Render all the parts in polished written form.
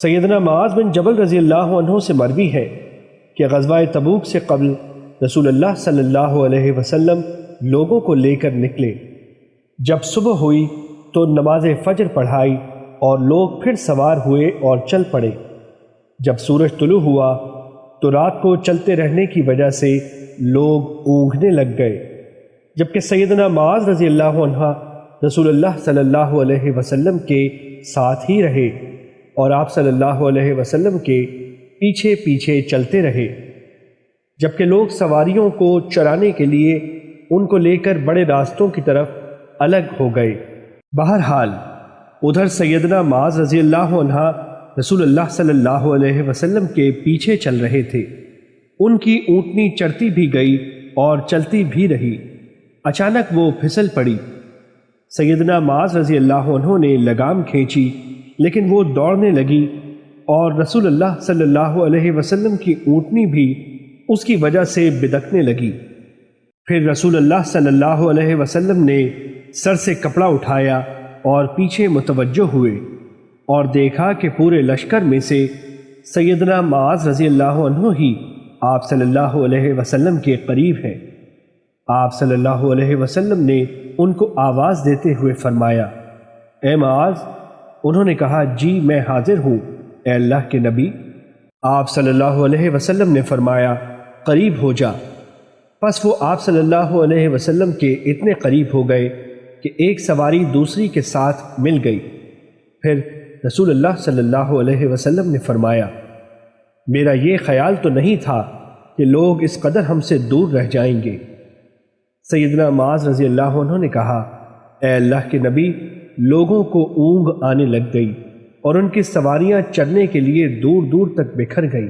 سیدنا معاذ بن جبل رضی اللہ عنہ سے مروی ہے کہ غزوہ تبوک سے قبل رسول اللہ صلی اللہ علیہ وسلم لوگوں کو لے کر نکلے۔ جب صبح ہوئی تو نماز فجر پڑھائی اور لوگ پھر سوار ہوئے اور چل پڑے۔ جب سورج طلوع ہوا تو رات کو چلتے رہنے کی وجہ سے لوگ اونگھنے لگ گئے، جبکہ سیدنا معاذ رضی اللہ عنہ رسول اللہ صلی اللہ علیہ وسلم کے ساتھ ہی رہے اور آپ صلی اللہ علیہ وسلم کے پیچھے پیچھے چلتے رہے، جبکہ لوگ سواریوں کو چرانے کے لیے ان کو لے کر بڑے راستوں کی طرف الگ ہو گئے۔ بہرحال ادھر سیدنا معاذ رضی اللہ عنہ رسول اللہ صلی اللہ علیہ وسلم کے پیچھے چل رہے تھے۔ ان کی اونٹنی چڑھتی بھی گئی اور چلتی بھی رہی۔ اچانک وہ پھسل پڑی۔ سیدنا معاذ رضی اللہ عنہ نے لگام کھینچی، لیکن وہ دوڑنے لگی اور رسول اللہ صلی اللہ علیہ وسلم کی اونٹنی بھی اس کی وجہ سے بدکنے لگی۔ پھر رسول اللہ صلی اللہ علیہ وسلم نے سر سے کپڑا اٹھایا اور پیچھے متوجہ ہوئے اور دیکھا کہ پورے لشکر میں سے سیدنا معاذ رضی اللہ عنہ ہی آپ صلی اللہ علیہ وسلم کے قریب ہے۔ آپ صلی اللہ علیہ وسلم نے ان کو آواز دیتے ہوئے فرمایا، اے معاذ۔ انہوں نے کہا، جی میں حاضر ہوں اے اللہ کے نبی۔ آپ صلی اللہ علیہ وسلم نے فرمایا، قریب ہو جا۔ پس وہ آپ صلی اللہ علیہ وسلم کے اتنے قریب ہو گئے کہ ایک سواری دوسری کے ساتھ مل گئی۔ پھر رسول اللہ صلی اللہ علیہ وسلم نے فرمایا، میرا یہ خیال تو نہیں تھا کہ لوگ اس قدر ہم سے دور رہ جائیں گے۔ سیدنا معاذ رضی اللہ عنہ نے کہا، اے اللہ کے نبی، لوگوں کو اونگ آنے لگ گئی اور ان کی سواریاں چرنے کے لیے دور دور تک بکھر گئی۔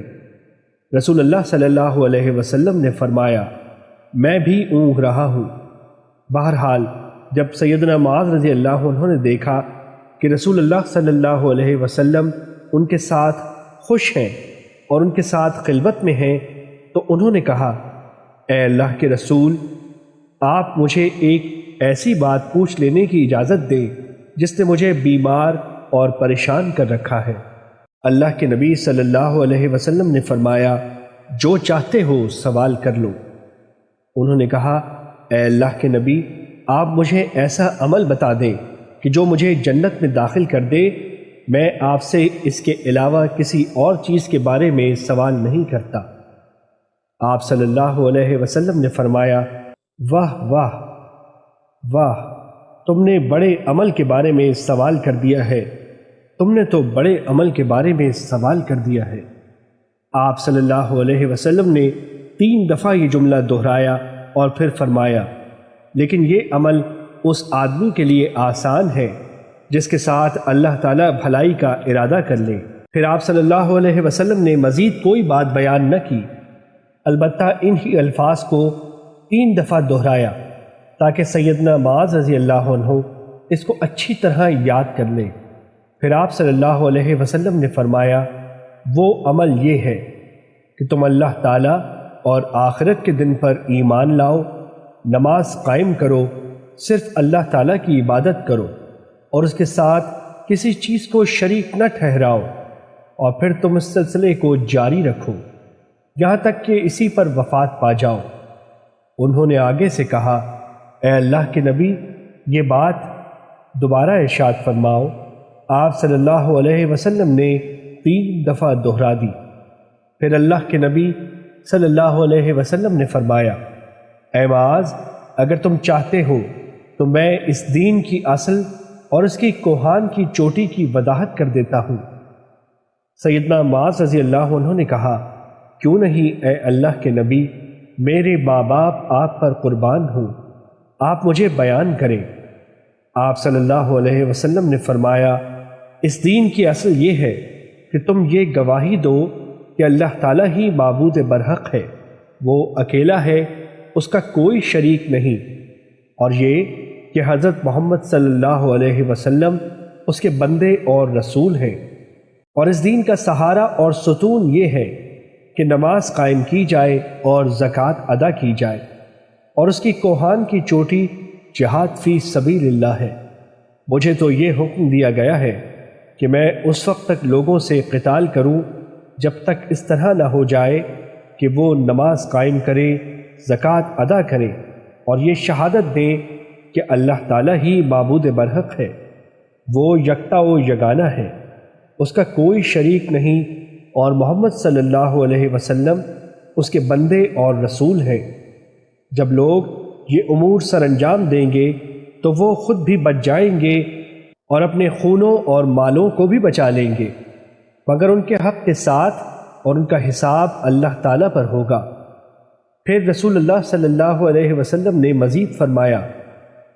رسول اللہ صلی اللہ علیہ وسلم نے فرمایا، میں بھی اونگ رہا ہوں۔ بہرحال جب سیدنا معاذ رضی اللہ عنہ نے دیکھا کہ رسول اللہ صلی اللہ علیہ وسلم ان کے ساتھ خوش ہیں اور ان کے ساتھ خلوت میں ہیں، تو انہوں نے کہا، اے اللہ کے رسول، آپ مجھے ایک ایسی بات پوچھ لینے کی اجازت دیں جس نے مجھے بیمار اور پریشان کر رکھا ہے۔ اللہ کے نبی صلی اللہ علیہ وسلم نے فرمایا، جو چاہتے ہو سوال کر لو۔ انہوں نے کہا، اے اللہ کے نبی، آپ مجھے ایسا عمل بتا دیں کہ جو مجھے جنت میں داخل کر دے۔ میں آپ سے اس کے علاوہ کسی اور چیز کے بارے میں سوال نہیں کرتا۔ آپ صلی اللہ علیہ وسلم نے فرمایا، واہ واہ واہ، تم نے بڑے عمل کے بارے میں سوال کر دیا ہے، تم نے تو بڑے عمل کے بارے میں سوال کر دیا ہے۔ آپ صلی اللہ علیہ وسلم نے 3 دفعہ یہ جملہ دہرایا اور پھر فرمایا، لیکن یہ عمل اس آدمی کے لیے آسان ہے جس کے ساتھ اللہ تعالیٰ بھلائی کا ارادہ کر لے۔ پھر آپ صلی اللہ علیہ وسلم نے مزید کوئی بات بیان نہ کی، البتہ انہی الفاظ کو 3 دفعہ دہرایا تاکہ سیدنا معاذ رضی اللہ عنہ اس کو اچھی طرح یاد کر لیں۔ پھر آپ صلی اللہ علیہ وسلم نے فرمایا، وہ عمل یہ ہے کہ تم اللہ تعالیٰ اور آخرت کے دن پر ایمان لاؤ، نماز قائم کرو، صرف اللہ تعالیٰ کی عبادت کرو اور اس کے ساتھ کسی چیز کو شریک نہ ٹھہراؤ، اور پھر تم اس سلسلے کو جاری رکھو یہاں تک کہ اسی پر وفات پا جاؤ۔ انہوں نے آگے سے کہا، اے اللہ کے نبی، یہ بات دوبارہ ارشاد فرماؤ۔ آپ صلی اللہ علیہ وسلم نے 3 دفعہ دہرا دی۔ پھر اللہ کے نبی صلی اللہ علیہ وسلم نے فرمایا، اے معاذ، اگر تم چاہتے ہو تو میں اس دین کی اصل اور اس کی کوہان کی چوٹی کی وضاحت کر دیتا ہوں۔ سیدنا معاذ رضی اللہ عنہ نے کہا، کیوں نہیں اے اللہ کے نبی، میرے ماں باپ آپ پر قربان ہوں، آپ مجھے بیان کریں۔ آپ صلی اللہ علیہ وسلم نے فرمایا، اس دین کی اصل یہ ہے کہ تم یہ گواہی دو کہ اللہ تعالیٰ ہی معبود برحق ہے، وہ اکیلا ہے، اس کا کوئی شریک نہیں، اور یہ کہ حضرت محمد صلی اللہ علیہ وسلم اس کے بندے اور رسول ہیں۔ اور اس دین کا سہارا اور ستون یہ ہے کہ نماز قائم کی جائے اور زکوٰۃ ادا کی جائے، اور اس کی کوہان کی چوٹی جہاد فی سبیل اللہ ہے۔ مجھے تو یہ حکم دیا گیا ہے کہ کہ میں اس وقت تک لوگوں سے قتال کروں جب تک اس طرح نہ ہو جائے کہ وہ نماز قائم کرے، زکوٰۃ ادا کرے اور یہ شہادت دیں کہ اللہ تعالیٰ ہی معبود برحق ہے، وہ یکتا و یگانہ ہے، اس کا کوئی شریک نہیں، اور محمد صلی اللہ علیہ وسلم اس کے بندے اور رسول ہیں۔ جب لوگ یہ امور سر انجام دیں گے تو وہ خود بھی بچ جائیں گے اور اپنے خونوں اور مالوں کو بھی بچا لیں گے، مگر ان کے حق کے ساتھ، اور ان کا حساب اللہ تعالیٰ پر ہوگا۔ پھر رسول اللہ صلی اللہ علیہ وسلم نے مزید فرمایا،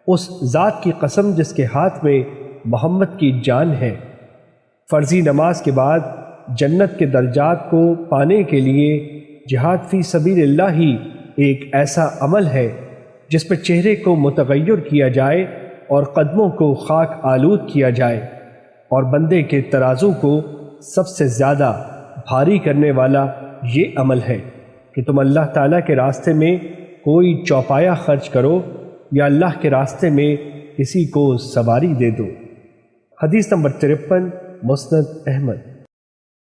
اس ذات کی قسم جس کے ہاتھ میں محمد کی جان ہے، فرضی نماز کے بعد جنت کے درجات کو پانے کے لیے جہاد فی سبیل اللہ ہی ایک ایسا عمل ہے جس پہ چہرے کو متغیر کیا جائے اور قدموں کو خاک آلود کیا جائے، اور بندے کے ترازو کو سب سے زیادہ بھاری کرنے والا یہ عمل ہے کہ تم اللہ تعالیٰ کے راستے میں کوئی چوپایا خرچ کرو یا اللہ کے راستے میں کسی کو سواری دے دو۔ حدیث نمبر 53، مسند احمد۔